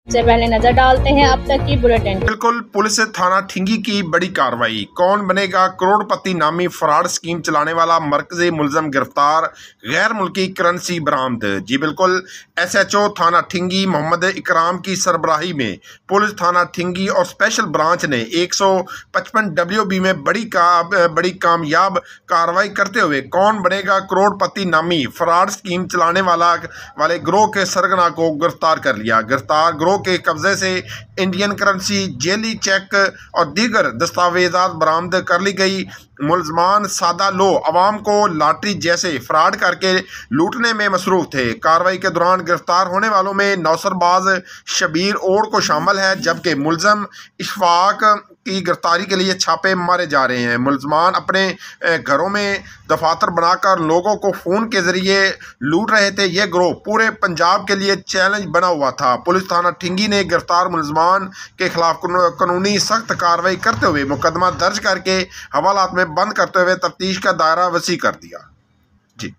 से पहले नजर डालते हैं अब तक की बुलेटिन। बिल्कुल, पुलिस थाना ठिंगी की बड़ी कार्रवाई। कौन बनेगा करोड़पति नामी फ्रॉड स्कीम चलाने वाला मरकजी मुलजम गिरफ्तार, गैर मुल्की करेंसी बरामद। जी बिल्कुल, SHO थाना ठिंगी मोहम्मद इकराम की सरबराही में पुलिस थाना ठिंगी और स्पेशल ब्रांच ने 155 WB में बड़ी कामयाब कार्रवाई करते हुए कौन बनेगा करोड़पति नामी फ्रॉड स्कीम चलाने वाले गिरोह के सरगना को गिरफ्तार कर लिया। गिरफ्तार गिरोह के कब्जे से इंडियन करेंसी, जेली चेक और दीगर दस्तावेजात बरामद कर ली गई। मुलजमान सादा लो अवाम को लॉटरी जैसे फ्रॉड करके लूटने में मसरूफ थे। कार्रवाई के दौरान गिरफ्तार होने वालों में नौसरबाज शबीर ओड़ को शामिल है, जबकि मुलजम इशफाक की गिरफ्तारी के लिए छापे मारे जा रहे हैं। मुलजमान अपने घरों में दफातर बनाकर लोगों को फ़ोन के ज़रिए लूट रहे थे। यह गिरोह पूरे पंजाब के लिए चैलेंज बना हुआ था। पुलिस थाना ठिंगी ने गिरफ्तार मुलजमान के खिलाफ कानूनी सख्त कार्रवाई करते हुए मुकदमा दर्ज करके हवालात में बंद करते हुए तफ्तीश का दायरा वसी कर दिया। जी।